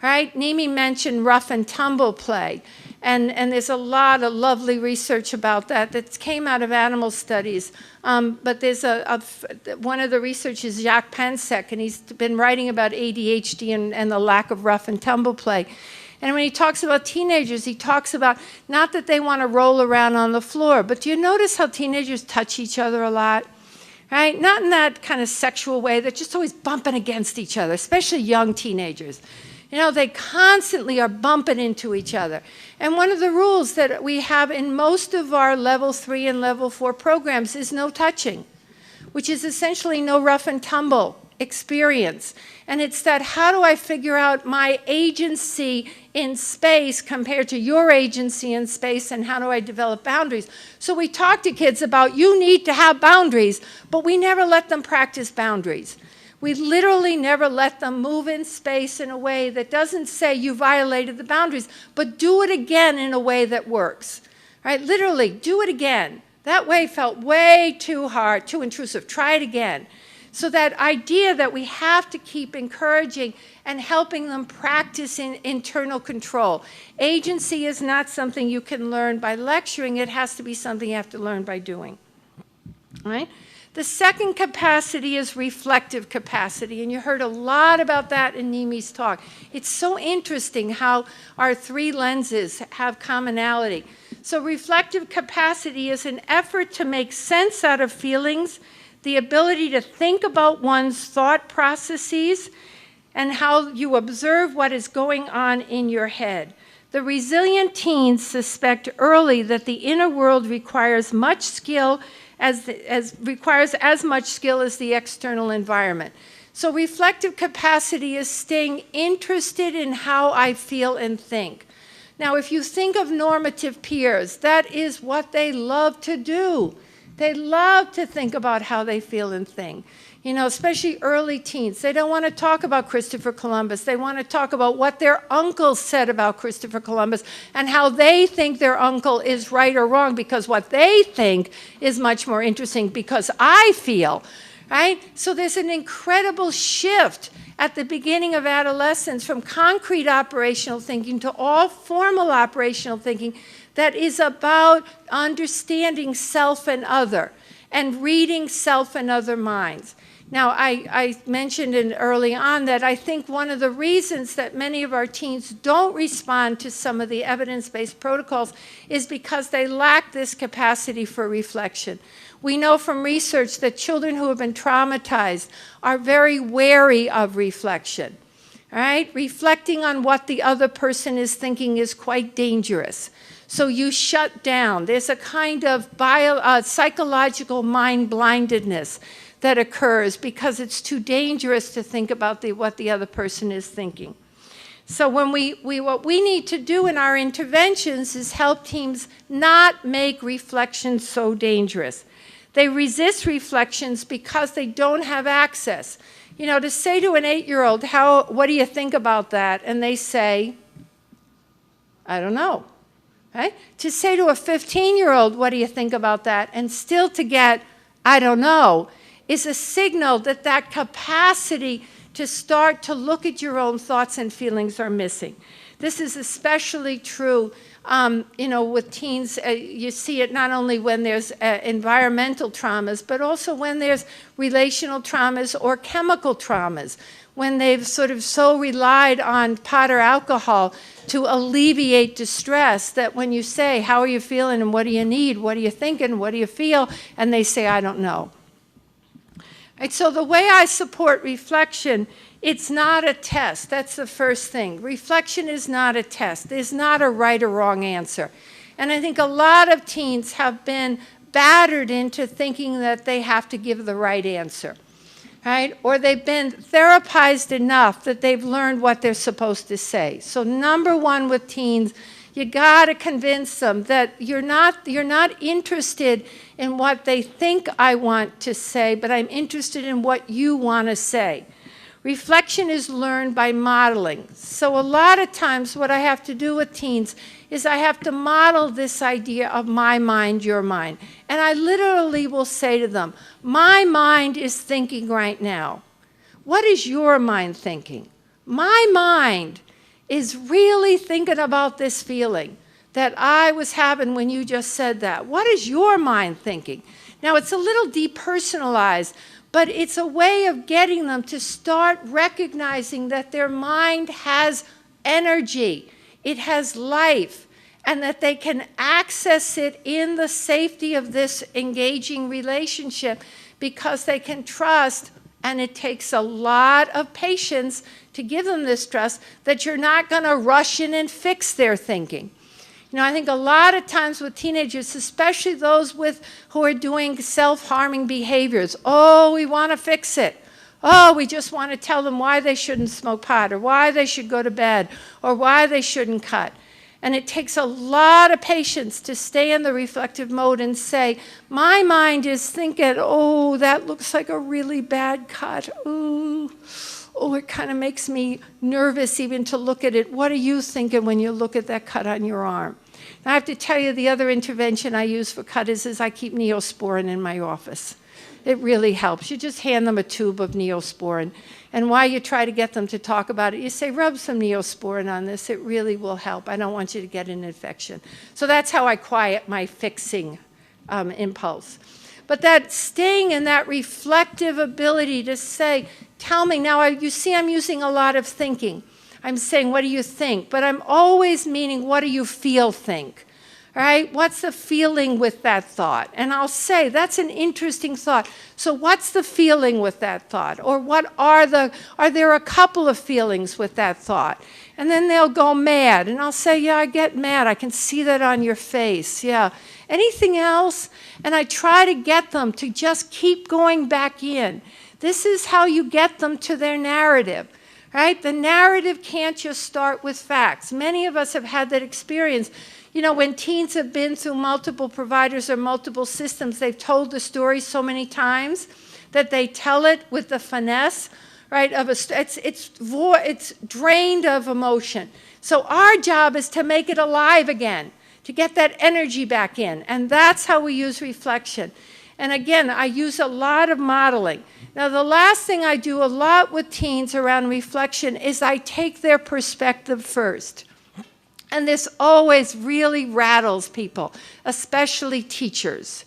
right? Nimi mentioned rough and tumble play. And there's a lot of lovely research about that that came out of animal studies. But there's one of the researchers, Jacques Pansek, and he's been writing about ADHD and the lack of rough and tumble play. And when he talks about teenagers, he talks about not that they want to roll around on the floor, but do you notice how teenagers touch each other a lot? Right? Not in that kind of sexual way. They're just always bumping against each other, especially young teenagers. You know, they constantly are bumping into each other. And one of the rules that we have in most of our level 3 and level 4 programs is no touching, which is essentially no rough and tumble experience. And it's that, how do I figure out my agency in space compared to your agency in space, and how do I develop boundaries? So we talk to kids about, you need to have boundaries, but we never let them practice boundaries. We literally never let them move in space in a way that doesn't say you violated the boundaries, but do it again in a way that works. Right? Literally, do it again. That way felt way too hard, too intrusive. Try it again. So that idea that we have to keep encouraging and helping them practice in internal control. Agency is not something you can learn by lecturing. It has to be something you have to learn by doing. All right? The second capacity is reflective capacity, and you heard a lot about that in Nimi's talk. It's so interesting how our 3 lenses have commonality. So reflective capacity is an effort to make sense out of feelings, the ability to think about one's thought processes, and how you observe what is going on in your head. The resilient teens suspect early that the inner world requires much skill requires as much skill as the external environment. So reflective capacity is staying interested in how I feel and think. Now, if you think of normative peers, that is what they love to do. They love to think about how they feel and think. You know, especially early teens. They don't want to talk about Christopher Columbus. They want to talk about what their uncle said about Christopher Columbus and how they think their uncle is right or wrong, because what they think is much more interesting because I feel, right? So there's an incredible shift at the beginning of adolescence from concrete operational thinking to all formal operational thinking that is about understanding self and other and reading self and other minds. Now, I mentioned early on that I think one of the reasons that many of our teens don't respond to some of the evidence-based protocols is because they lack this capacity for reflection. We know from research that children who have been traumatized are very wary of reflection. All right? Reflecting on what the other person is thinking is quite dangerous. So you shut down. There's a kind of psychological mind-blindedness that occurs because it's too dangerous to think about what the other person is thinking. So when what we need to do in our interventions is help teams not make reflections so dangerous. They resist reflections because they don't have access. You know, to say to an 8-year-old, what do you think about that? And they say, I don't know. Right? To say to a 15-year-old, what do you think about that? And still to get, I don't know, is a signal that that capacity to start to look at your own thoughts and feelings are missing. This is especially true, you know, with teens. You see it not only when there's environmental traumas, but also when there's relational traumas or chemical traumas, when they've sort of so relied on pot or alcohol to alleviate distress that when you say, how are you feeling and what do you need, what are you thinking, what do you feel, and they say, I don't know. Right, so the way I support reflection, it's not a test. That's the first thing. Reflection is not a test. There's not a right or wrong answer. And I think a lot of teens have been battered into thinking that they have to give the right answer, right? Or they've been therapized enough that they've learned what they're supposed to say. So number one with teens, you got to convince them that you're not interested in what they think I want to say, but I'm interested in what you want to say. Reflection is learned by modeling. So a lot of times what I have to do with teens is I have to model this idea of my mind, your mind. And I literally will say to them, my mind is thinking right now. What is your mind thinking? My mind is really thinking about this feeling that I was having when you just said that. What is your mind thinking? Now, it's a little depersonalized, but it's a way of getting them to start recognizing that their mind has energy, it has life, and that they can access it in the safety of this engaging relationship because they can trust, and it takes a lot of patience to give them this trust, that you're not going to rush in and fix their thinking. You know, I think a lot of times with teenagers, especially those who are doing self-harming behaviors, oh, we want to fix it. Oh, we just want to tell them why they shouldn't smoke pot, or why they should go to bed, or why they shouldn't cut. And it takes a lot of patience to stay in the reflective mode and say, my mind is thinking, oh, that looks like a really bad cut. Ooh. Oh, it kind of makes me nervous even to look at it. What are you thinking when you look at that cut on your arm? And I have to tell you, the other intervention I use for cut is I keep Neosporin in my office. It really helps. You just hand them a tube of Neosporin. And while you try to get them to talk about it, you say, rub some Neosporin on this. It really will help. I don't want you to get an infection. So that's how I quiet my fixing impulse. But that staying in that reflective ability to say, tell me, now you see I'm using a lot of thinking. I'm saying, what do you think? But I'm always meaning, what do you feel think? All right, what's the feeling with that thought? And I'll say, that's an interesting thought. So what's the feeling with that thought? Or are there a couple of feelings with that thought? And then they'll go mad. And I'll say, yeah, I get mad. I can see that on your face. Yeah. Anything else? And I try to get them to just keep going back in. This is how you get them to their narrative. Right? The narrative can't just start with facts. Many of us have had that experience. You know, when teens have been through multiple providers or multiple systems, they've told the story so many times that they tell it with the finesse, right? It's drained of emotion. So our job is to make it alive again, to get that energy back in. And that's how we use reflection. And again, I use a lot of modeling. Now, the last thing I do a lot with teens around reflection is I take their perspective first. And this always really rattles people, especially teachers,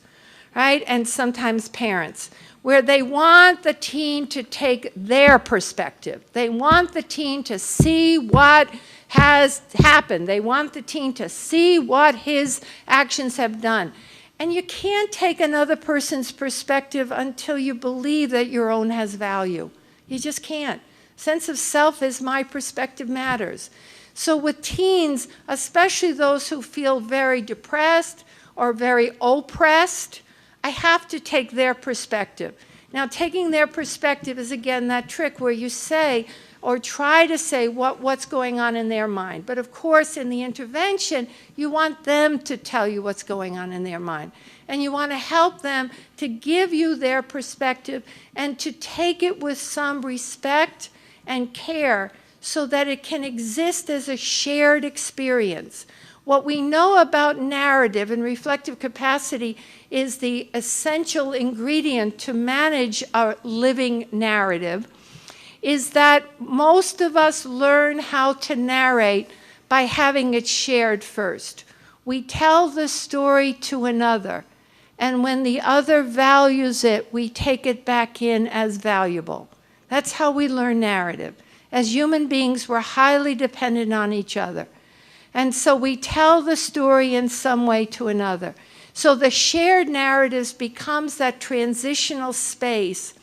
right? And sometimes parents, where they want the teen to take their perspective. They want the teen to see what has happened. They want the teen to see what his actions have done. And you can't take another person's perspective until you believe that your own has value. You just can't. Sense of self is my perspective matters. So with teens, especially those who feel very depressed or very oppressed, I have to take their perspective. Now, taking their perspective is, again, that trick where you say, or try to say what's going on in their mind. But of course, in the intervention, you want them to tell you what's going on in their mind. And you want to help them to give you their perspective and to take it with some respect and care so that it can exist as a shared experience. What we know about narrative and reflective capacity is the essential ingredient to manage a living narrative is that most of us learn how to narrate by having it shared first. We tell the story to another, and when the other values it, we take it back in as valuable. That's how we learn narrative. As human beings, we're highly dependent on each other. And so we tell the story in some way to another. So the shared narratives becomes that transitional space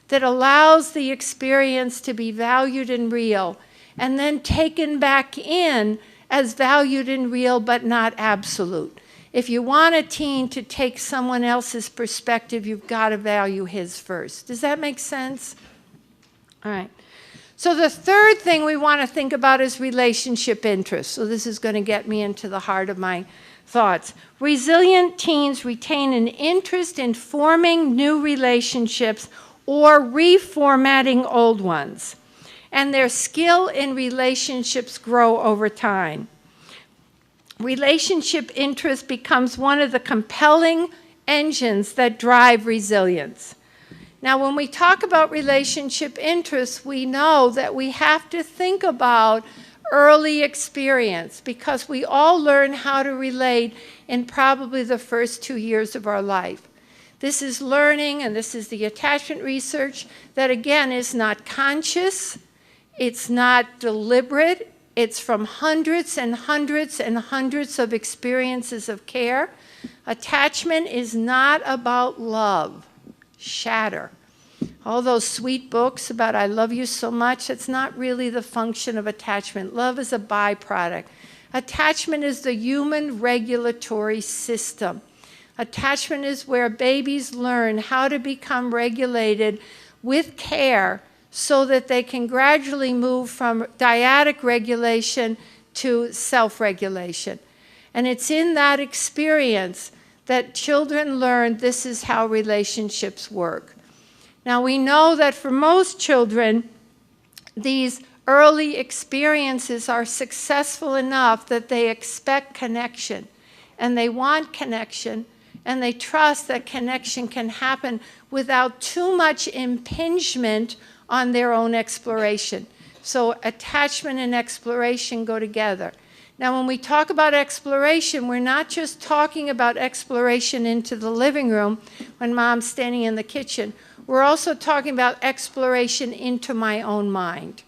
that allows the experience to be valued and real, and then taken back in as valued and real, but not absolute. If you want a teen to take someone else's perspective, you've got to value his first. Does that make sense? All right. So the third thing we want to think about is relationship interest. So this is going to get me into the heart of my thoughts. Resilient teens retain an interest in forming new relationships or reformatting old ones. And their skill in relationships grow over time. Relationship interest becomes one of the compelling engines that drive resilience. Now, when we talk about relationship interest, we know that we have to think about early experience, because we all learn how to relate in probably the first 2 years of our life. This is learning, and this is the attachment research, that again is not conscious, it's not deliberate, it's from hundreds and hundreds and hundreds of experiences of care. Attachment is not about love. Shatter. All those sweet books about I love you so much, it's not really the function of attachment. Love is a byproduct. Attachment is the human regulatory system. Attachment is where babies learn how to become regulated with care so that they can gradually move from dyadic regulation to self-regulation. And it's in that experience that children learn this is how relationships work. Now we know that for most children, these early experiences are successful enough that they expect connection, and they want connection, and they trust that connection can happen without too much impingement on their own exploration. So attachment and exploration go together. Now, when we talk about exploration, we're not just talking about exploration into the living room when mom's standing in the kitchen. We're also talking about exploration into my own mind,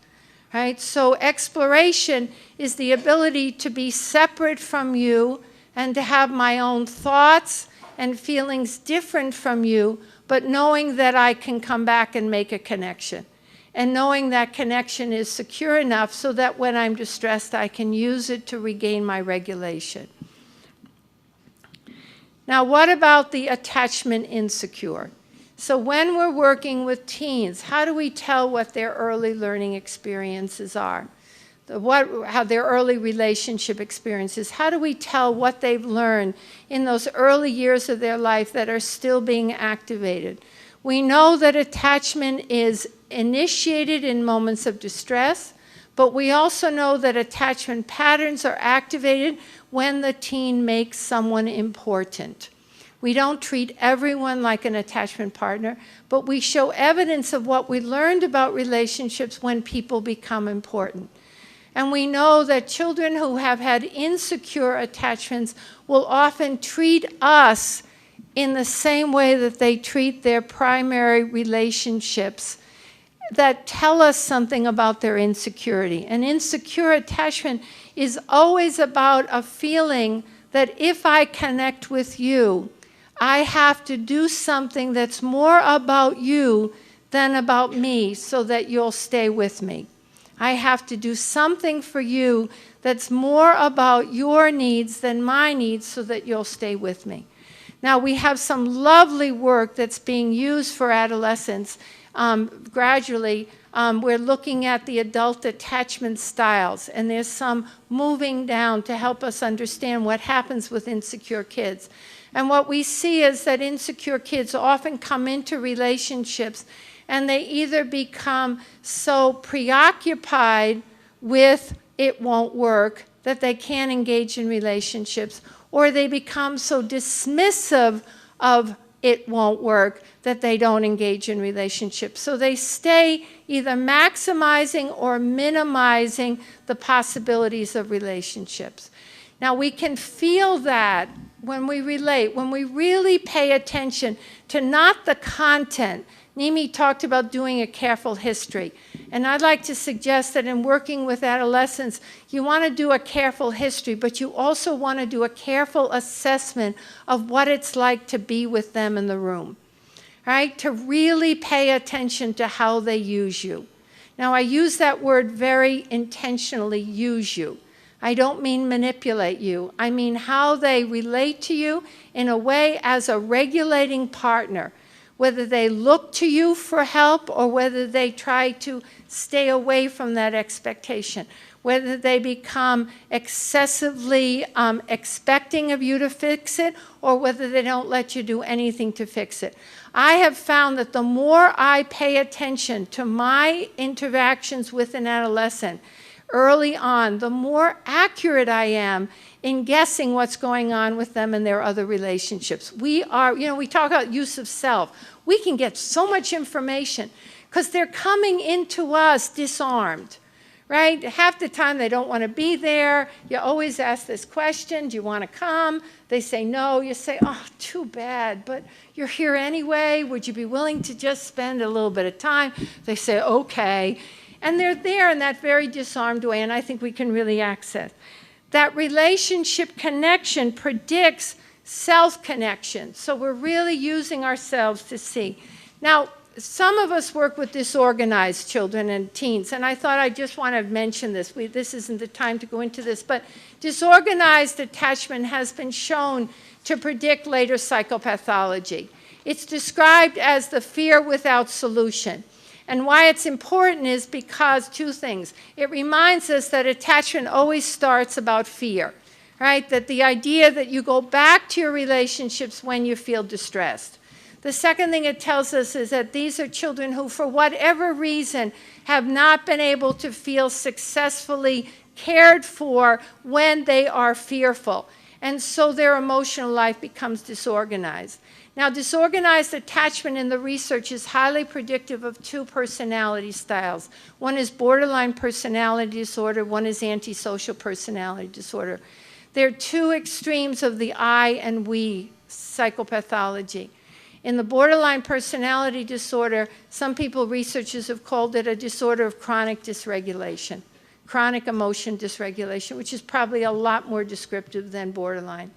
right? So exploration is the ability to be separate from you and to have my own thoughts and feelings different from you, but knowing that I can come back and make a connection. And knowing that connection is secure enough so that when I'm distressed, I can use it to regain my regulation. Now, what about the attachment insecure? So when we're working with teens, how do we tell what their early learning experiences are? How their early relationship experiences? How do we tell what they've learned in those early years of their life that are still being activated? We know that attachment is initiated in moments of distress, but we also know that attachment patterns are activated when the teen makes someone important. We don't treat everyone like an attachment partner, but we show evidence of what we learned about relationships when people become important. And we know that children who have had insecure attachments will often treat us in the same way that they treat their primary relationships that tell us something about their insecurity. An insecure attachment is always about a feeling that if I connect with you, I have to do something that's more about you than about me so that you'll stay with me. I have to do something for you that's more about your needs than my needs so that you'll stay with me. Now, we have some lovely work that's being used for adolescents gradually. We're looking at the adult attachment styles, and there's some moving down to help us understand what happens with insecure kids. And what we see is that insecure kids often come into relationships and they either become so preoccupied with it won't work that they can't engage in relationships, or they become so dismissive of it won't work that they don't engage in relationships. So they stay either maximizing or minimizing the possibilities of relationships. Now, we can feel that when we relate, when we really pay attention to not the content. Nimi talked about doing a careful history. And I'd like to suggest that in working with adolescents, you want to do a careful history, but you also want to do a careful assessment of what it's like to be with them in the room, right? To really pay attention to how they use you. Now, I use that word very intentionally, use you. I don't mean manipulate you. I mean how they relate to you in a way as a regulating partner, whether they look to you for help or whether they try to stay away from that expectation, whether they become excessively expecting of you to fix it or whether they don't let you do anything to fix it. I have found that the more I pay attention to my interactions with an adolescent early on, the more accurate I am in guessing what's going on with them in their other relationships. We talk about use of self. We can get so much information because they're coming into us disarmed, right? Half the time they don't want to be there. You always ask this question, do you want to come? They say no. You say, oh, too bad, but you're here anyway. Would you be willing to just spend a little bit of time? They say, okay. And they're there in that very disarmed way, and I think we can really access. That relationship connection predicts self-connection. So we're really using ourselves to see. Now, some of us work with disorganized children and teens, and I thought I just want to mention this. This isn't the time to go into this, but disorganized attachment has been shown to predict later psychopathology. It's described as the fear without solution. And why it's important is because two things. It reminds us that attachment always starts about fear, right? That the idea that you go back to your relationships when you feel distressed. The second thing it tells us is that these are children who, for whatever reason, have not been able to feel successfully cared for when they are fearful. And so their emotional life becomes disorganized. Now, disorganized attachment in the research is highly predictive of two personality styles. One is borderline personality disorder, one is antisocial personality disorder. They're two extremes of the I and we psychopathology. In the borderline personality disorder, some people, researchers have called it a disorder of chronic dysregulation, chronic emotion dysregulation, which is probably a lot more descriptive than borderline.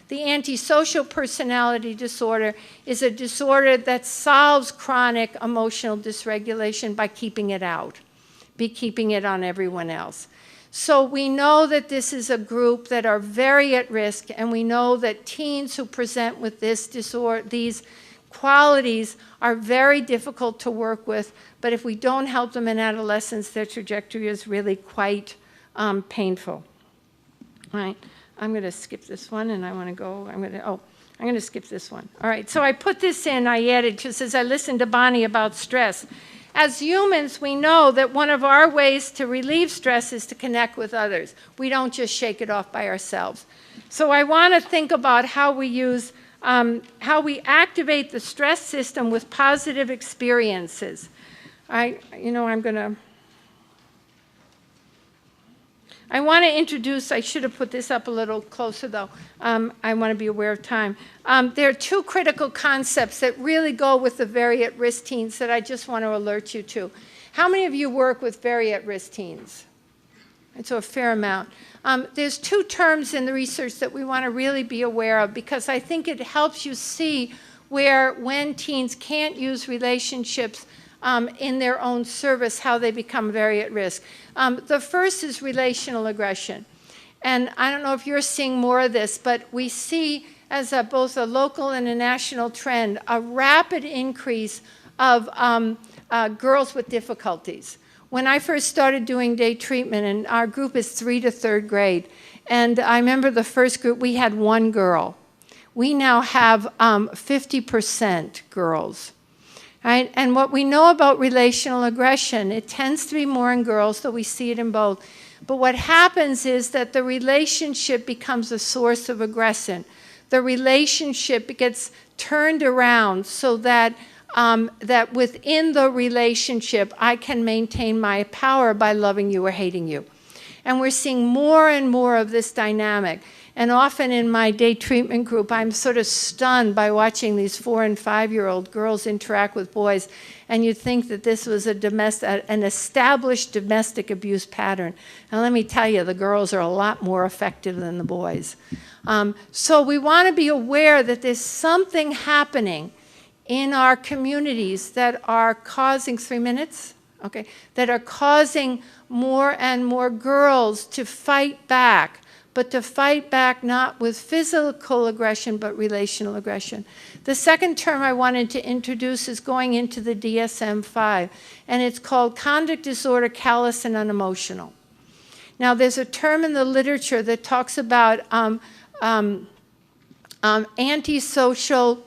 The antisocial personality disorder is a disorder that solves chronic emotional dysregulation by keeping it out, by keeping it on everyone else. So we know that this is a group that are very at risk, and we know that teens who present with this disorder, these qualities are very difficult to work with, but if we don't help them in adolescence, their trajectory is really quite painful. All right, I'm going to skip this one, and I want to go, I'm going to skip this one. All right, so I put this in, I added, just as I listened to Bonnie about stress. As humans, we know that one of our ways to relieve stress is to connect with others. We don't just shake it off by ourselves. So I want to think about how we use how we activate the stress system with positive experiences. I want to introduce, I should have put this up a little closer though. I want to be aware of time. There are two critical concepts that really go with the very at-risk teens that I just want to alert you to. How many of you work with very at-risk teens? And so a fair amount. There's two terms in the research that we want to really be aware of because I think it helps you see where when teens can't use relationships in their own service, how they become very at risk. The first is relational aggression. And I don't know if you're seeing more of this, but we see as both a local and a national trend, a rapid increase of girls with difficulties. When I first started doing day treatment, and our group is 3 to 3rd grade, and I remember the first group, we had 1 girl. We now have 50% girls. Right? And what we know about relational aggression, it tends to be more in girls, though we see it in both. But what happens is that the relationship becomes a source of aggression. The relationship gets turned around so that that within the relationship, I can maintain my power by loving you or hating you. And we're seeing more and more of this dynamic. And often in my day treatment group, I'm sort of stunned by watching these 4- and 5-year-old girls interact with boys. And you'd think that this was an established domestic abuse pattern. And let me tell you, the girls are a lot more effective than the boys. So we want to be aware that there's something happening in our communities that are causing, 3 minutes? Okay, that are causing more and more girls to fight back, but to fight back not with physical aggression, but relational aggression. The second term I wanted to introduce is going into the DSM-5, and it's called conduct disorder, callous, and unemotional. Now, there's a term in the literature that talks about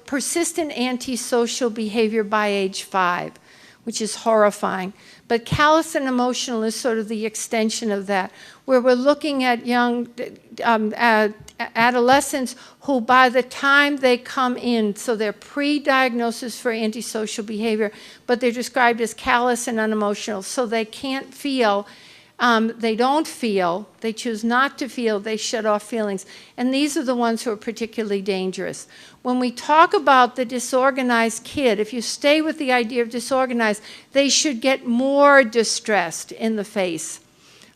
persistent antisocial behavior by age 5, which is horrifying. But callous and emotional is sort of the extension of that, where we're looking at young adolescents who by the time they come in, so they're pre-diagnosis for antisocial behavior, but they're described as callous and unemotional, so they can't feel They don't feel, they choose not to feel, they shut off feelings. And these are the ones who are particularly dangerous. When we talk about the disorganized kid, if you stay with the idea of disorganized, they should get more distressed in the face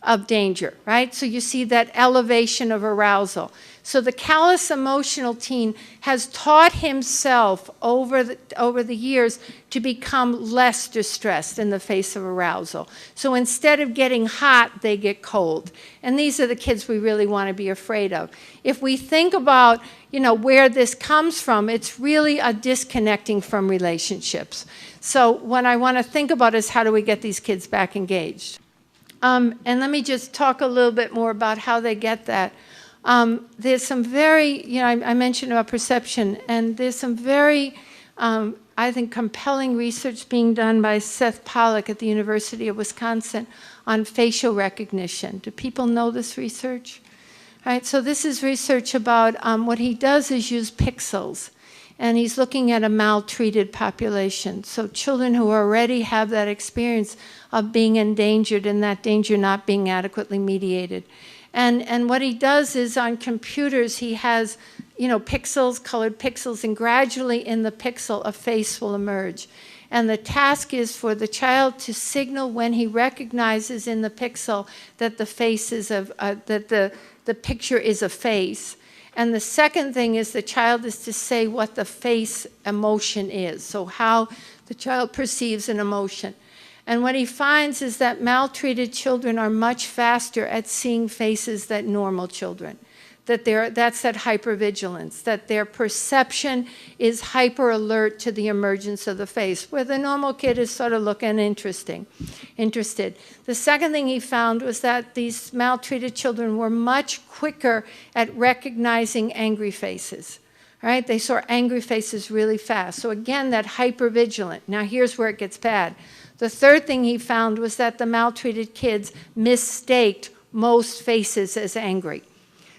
of danger, right? So you see that elevation of arousal. So the callous emotional teen has taught himself over the years to become less distressed in the face of arousal. So instead of getting hot, they get cold. And these are the kids we really want to be afraid of. If we think about, where this comes from, it's really a disconnecting from relationships. So what I want to think about is how do we get these kids back engaged? And let me just talk a little bit more about how they get that. There's some very, I mentioned about perception, and there's some very, I think, compelling research being done by Seth Pollack at the University of Wisconsin on facial recognition. Do people know this research? All right, so this is research about what he does is use pixels. And he's looking at a maltreated population. So children who already have that experience of being endangered and that danger not being adequately mediated. And what he does is on computers, he has, pixels, colored pixels, and gradually in the pixel, a face will emerge. And the task is for the child to signal when he recognizes in the pixel that the face is that the picture is a face. And the second thing is the child is to say what the face emotion is, so how the child perceives an emotion. And what he finds is that maltreated children are much faster at seeing faces than normal children. That's that hypervigilance, that their perception is hyper alert to the emergence of the face, where the normal kid is sort of looking interested. The second thing he found was that these maltreated children were much quicker at recognizing angry faces. Right? They saw angry faces really fast. So again, that hypervigilant. Now here's where it gets bad. The third thing he found was that the maltreated kids mistaked most faces as angry.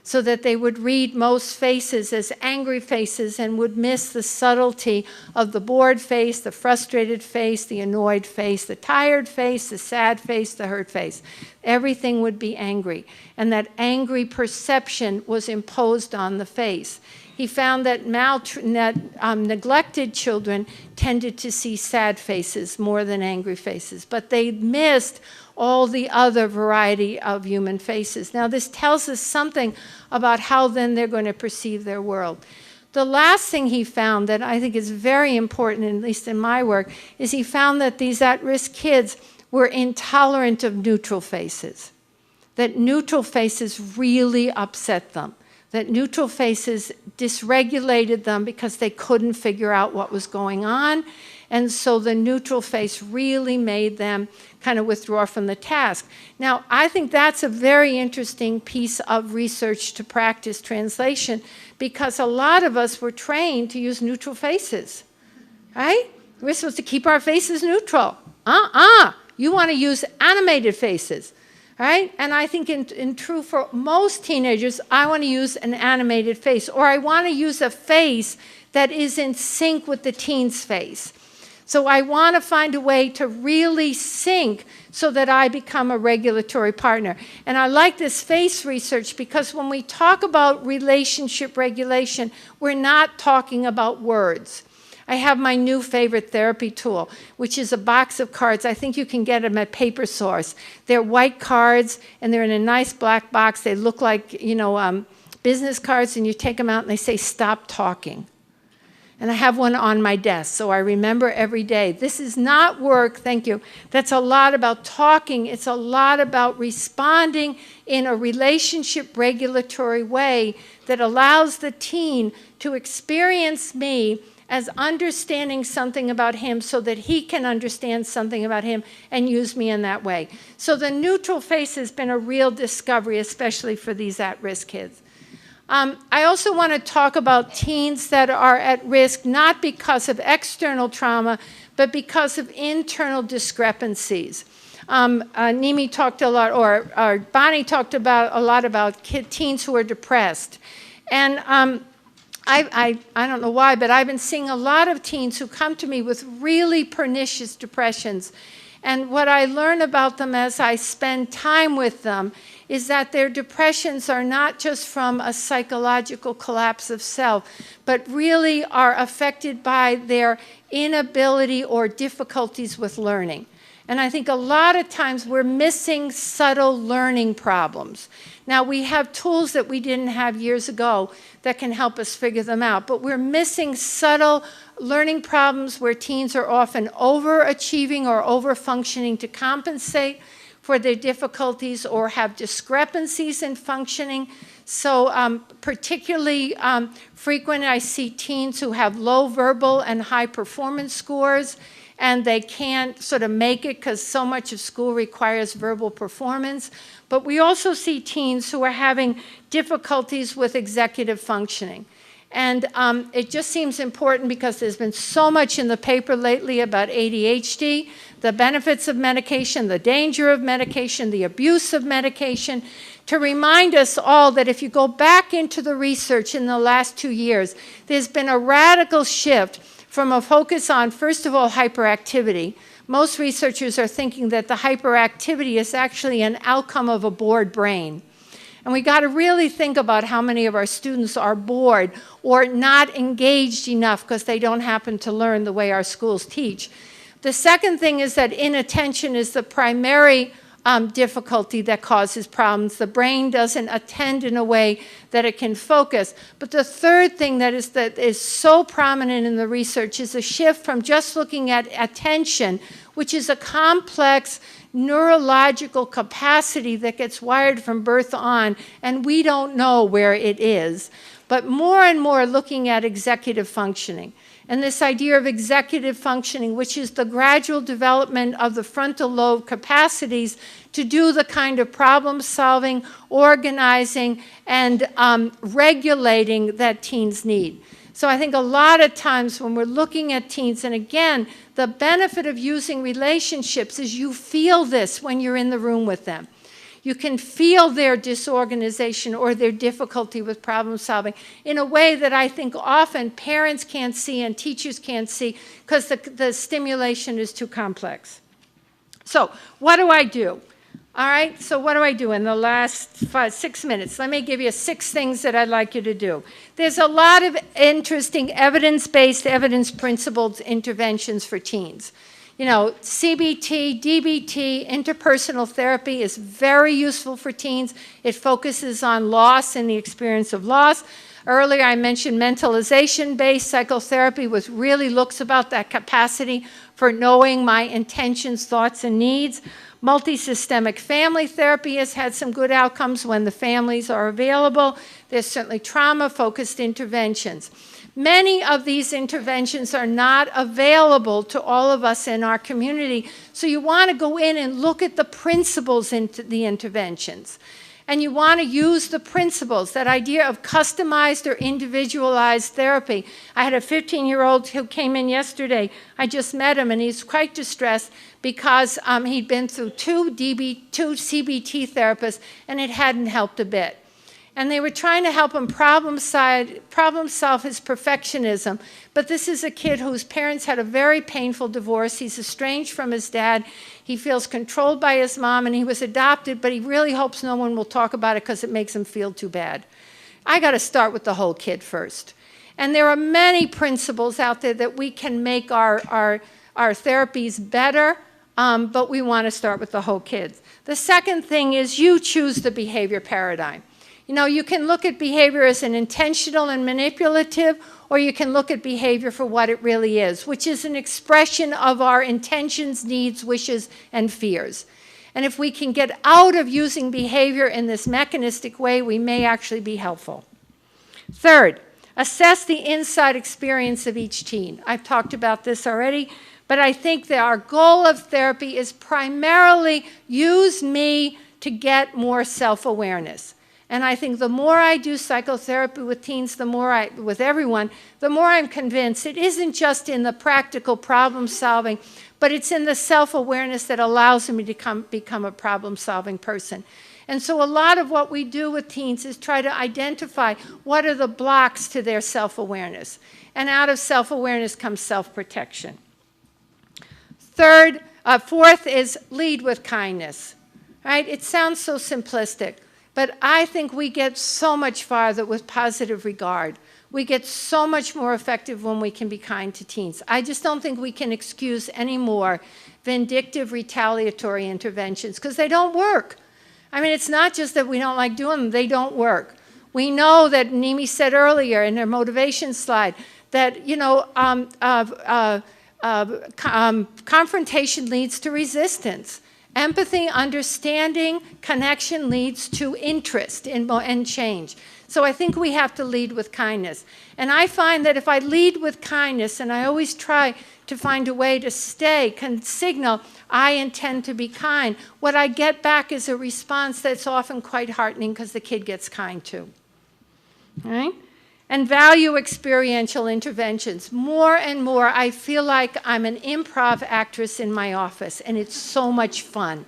So that they would read most faces as angry faces and would miss the subtlety of the bored face, the frustrated face, the annoyed face, the tired face, the sad face, the hurt face. Everything would be angry. And that angry perception was imposed on the face. He found that neglected children tended to see sad faces more than angry faces, but they missed all the other variety of human faces. Now, this tells us something about how then they're going to perceive their world. The last thing he found that I think is very important, at least in my work, is he found that these at-risk kids were intolerant of neutral faces, that neutral faces really upset them, that neutral faces dysregulated them because they couldn't figure out what was going on. And so the neutral face really made them kind of withdraw from the task. Now, I think that's a very interesting piece of research to practice translation, because a lot of us were trained to use neutral faces, right? We're supposed to keep our faces neutral. You want to use animated faces, right? And I think in true for most teenagers, I want to use an animated face, or I want to use a face that is in sync with the teen's face. So I want to find a way to really sync so that I become a regulatory partner. And I like this face research because when we talk about relationship regulation, we're not talking about words. I have my new favorite therapy tool, which is a box of cards. I think you can get them at Paper Source. They're white cards, and they're in a nice black box. They look like, business cards, and you take them out, and they say, "Stop talking." And I have one on my desk, so I remember every day. This is not work, thank you. That's a lot about talking. It's a lot about responding in a relationship regulatory way that allows the teen to experience me as understanding something about him so that he can understand something about him and use me in that way. So the neutral face has been a real discovery, especially for these at-risk kids. I also want to talk about teens that are at risk, not because of external trauma, but because of internal discrepancies. Nimi talked a lot, or Bonnie talked about a lot about teens who are depressed. And I don't know why, but I've been seeing a lot of teens who come to me with really pernicious depressions. And what I learn about them as I spend time with them is that their depressions are not just from a psychological collapse of self, but really are affected by their inability or difficulties with learning. And I think a lot of times we're missing subtle learning problems. Now, we have tools that we didn't have years ago that can help us figure them out, but we're missing subtle learning problems where teens are often overachieving or overfunctioning to compensate for their difficulties or have discrepancies in functioning. So particularly frequent, I see teens who have low verbal and high performance scores, and they can't sort of make it because so much of school requires verbal performance. But we also see teens who are having difficulties with executive functioning. And it just seems important because there's been so much in the paper lately about ADHD, the benefits of medication, the danger of medication, the abuse of medication, to remind us all that if you go back into the research in the last 2 years, there's been a radical shift from a focus on, first of all, hyperactivity. Most researchers are thinking that the hyperactivity is actually an outcome of a bored brain. And we got to really think about how many of our students are bored or not engaged enough because they don't happen to learn the way our schools teach. The second thing is that inattention is the primary difficulty that causes problems. The brain doesn't attend in a way that it can focus. But the third thing that is so prominent in the research is a shift from just looking at attention, which is a complex neurological capacity that gets wired from birth on, and we don't know where it is, but more and more looking at executive functioning. And this idea of executive functioning, which is the gradual development of the frontal lobe capacities to do the kind of problem solving, organizing, and regulating that teens need. So I think a lot of times when we're looking at teens, and again, the benefit of using relationships is you feel this when you're in the room with them. You can feel their disorganization or their difficulty with problem solving in a way that I think often parents can't see and teachers can't see because the stimulation is too complex. So what do I do? All right, so what do I do in the last 6 minutes? Let me give you 6 things that I'd like you to do. There's a lot of interesting evidence-based, evidence-principled interventions for teens. You know, CBT, DBT, interpersonal therapy is very useful for teens. It focuses on loss and the experience of loss. Earlier I mentioned mentalization-based psychotherapy, which really looks about that capacity for knowing my intentions, thoughts, and needs. Multisystemic family therapy has had some good outcomes when the families are available. There's certainly trauma-focused interventions. Many of these interventions are not available to all of us in our community, so you want to go in and look at the principles in the interventions. And you want to use the principles, that idea of customized or individualized therapy. I had a 15-year-old who came in yesterday. I just met him, and he's quite distressed because he'd been through two CBT therapists, and it hadn't helped a bit. And they were trying to help him problem solve his perfectionism. But this is a kid whose parents had a very painful divorce. He's estranged from his dad. He feels controlled by his mom, and he was adopted, but he really hopes no one will talk about it because it makes him feel too bad. I got to start with the whole kid first. And there are many principles out there that we can make our therapies better, but we want to start with the whole kid. The second thing is you choose the behavior paradigm. You know, you can look at behavior as an intentional and manipulative, or you can look at behavior for what it really is, which is an expression of our intentions, needs, wishes, and fears. And if we can get out of using behavior in this mechanistic way, we may actually be helpful. Third, assess the inside experience of each teen. I've talked about this already, but I think that our goal of therapy is primarily use me to get more self-awareness. And I think the more I do psychotherapy with teens, with everyone, the more I'm convinced it isn't just in the practical problem solving, but it's in the self-awareness that allows me to become a problem-solving person. And so a lot of what we do with teens is try to identify what are the blocks to their self-awareness. And out of self-awareness comes self-protection. Third, Fourth is lead with kindness. Right? It sounds so simplistic, but I think we get so much farther with positive regard. We get so much more effective when we can be kind to teens. I just don't think we can excuse any more vindictive, retaliatory interventions because they don't work. I mean, it's not just that we don't like doing them, they don't work. We know that Nimi said earlier in her motivation slide that, you know, confrontation leads to resistance. Empathy, understanding, connection leads to interest and change. So I think we have to lead with kindness. And I find that if I lead with kindness, and I always try to find a way to signal, I intend to be kind, what I get back is a response that's often quite heartening because the kid gets kind too. All right? And value experiential interventions. More and more, I feel like I'm an improv actress in my office, and it's so much fun.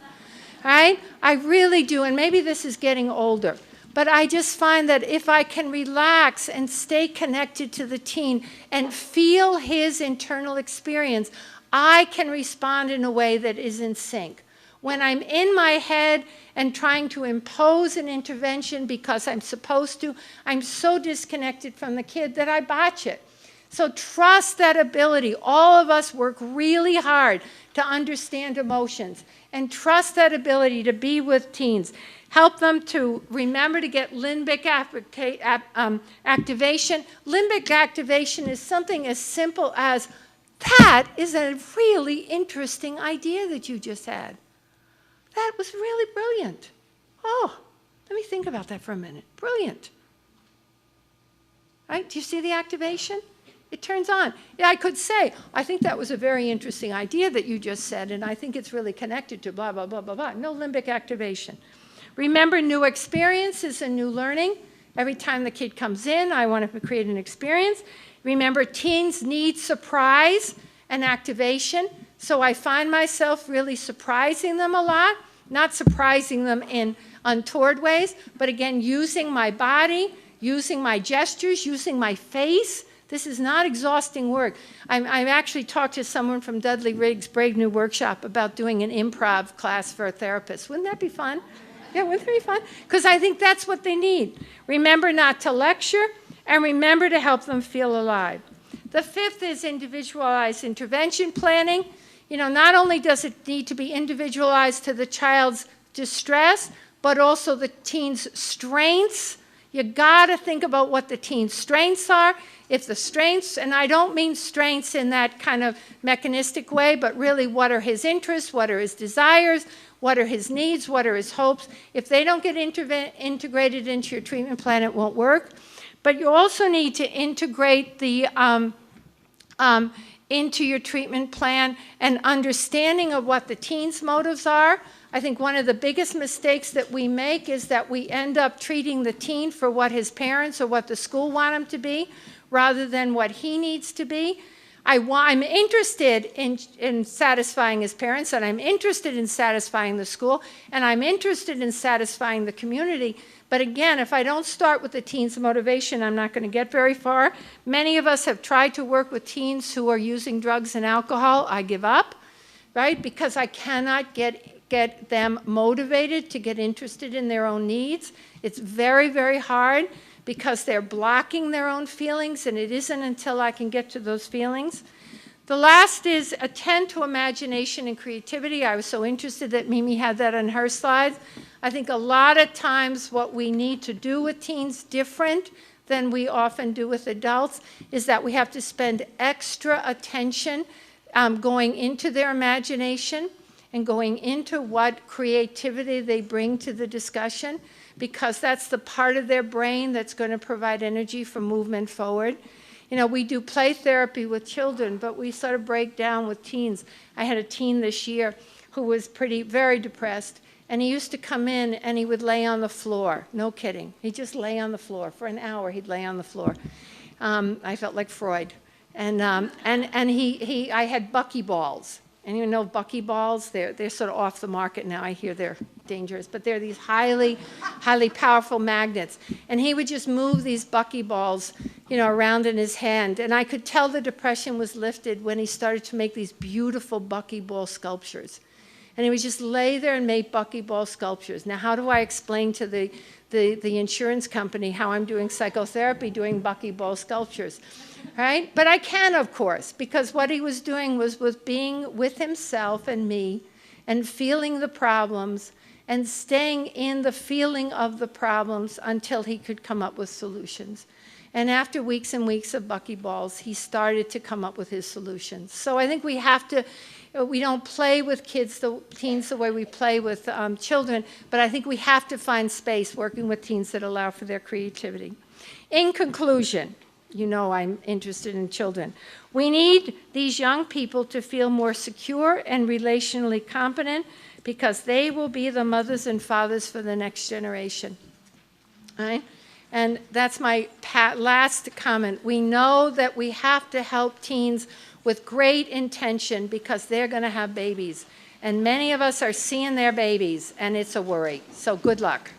Right? I really do, and maybe this is getting older, but I just find that if I can relax and stay connected to the teen and feel his internal experience, I can respond in a way that is in sync. When I'm in my head and trying to impose an intervention because I'm supposed to, I'm so disconnected from the kid that I botch it. So trust that ability. All of us work really hard to understand emotions, and trust that ability to be with teens. Help them to remember to get limbic activation. Limbic activation is something as simple as, that is a really interesting idea that you just had. That was really brilliant. Oh, let me think about that for a minute. Brilliant. Right? Do you see the activation? It turns on. Yeah, I could say, I think that was a very interesting idea that you just said, and I think it's really connected to blah, blah, blah, blah, blah. No limbic activation. Remember, new experiences and new learning. Every time the kid comes in, I want to create an experience. Remember, teens need surprise and activation. So I find myself really surprising them a lot, not surprising them in untoward ways, but again, using my body, using my gestures, using my face. This is not exhausting work. I've actually talked to someone from Dudley Riggs' Brave New Workshop about doing an improv class for a therapist. Wouldn't that be fun? Yeah, wouldn't that be fun? Because I think that's what they need. Remember not to lecture, and remember to help them feel alive. The fifth is individualized intervention planning. You know, not only does it need to be individualized to the child's distress, but also the teen's strengths. You got to think about what the teen's strengths are. If the strengths, and I don't mean strengths in that kind of mechanistic way, but really what are his interests, what are his desires, what are his needs, what are his hopes. If they don't get integrated into your treatment plan, it won't work. But you also need to integrate the into your treatment plan and understanding of what the teen's motives are. I think one of the biggest mistakes that we make is that we end up treating the teen for what his parents or what the school want him to be, rather than what he needs to be. I'm interested in satisfying his parents, and I'm interested in satisfying the school, and I'm interested in satisfying the community. But again, if I don't start with the teen's motivation, I'm not going to get very far. Many of us have tried to work with teens who are using drugs and alcohol. I give up, right? Because I cannot get them motivated to get interested in their own needs. It's very, very hard because they're blocking their own feelings, and it isn't until I can get to those feelings. The last is attend to imagination and creativity. I was so interested that Mimi had that on her slides. I think a lot of times what we need to do with teens different than we often do with adults is that we have to spend extra attention going into their imagination and going into what creativity they bring to the discussion, because that's the part of their brain that's going to provide energy for movement forward. You know, we do play therapy with children, but we sort of break down with teens. I had a teen this year who was very depressed, and he used to come in and he would lay on the floor. No kidding. He'd just lay on the floor. For an hour, he'd lay on the floor. I felt like Freud. And I had buckyballs. And you know buckyballs? They're sort of off the market now. I hear they're dangerous, but they're these highly powerful magnets. And he would just move these buckyballs, around in his hand. And I could tell the depression was lifted when he started to make these beautiful buckyball sculptures. And he would just lay there and make buckyball sculptures. Now, how do I explain to the insurance company how I'm doing psychotherapy, doing buckyball sculptures, right? But I can, of course, because what he was doing was being with himself and me and feeling the problems and staying in the feeling of the problems until he could come up with solutions. And after weeks and weeks of buckyballs, he started to come up with his solutions. So I think we have to, we don't play with teens the way we play with children, but I think we have to find space working with teens that allow for their creativity. In conclusion, I'm interested in children. We need these young people to feel more secure and relationally competent because they will be the mothers and fathers for the next generation. All right? And that's my last comment. We know that we have to help teens with great intention because they're going to have babies. And many of us are seeing their babies, and it's a worry. So good luck.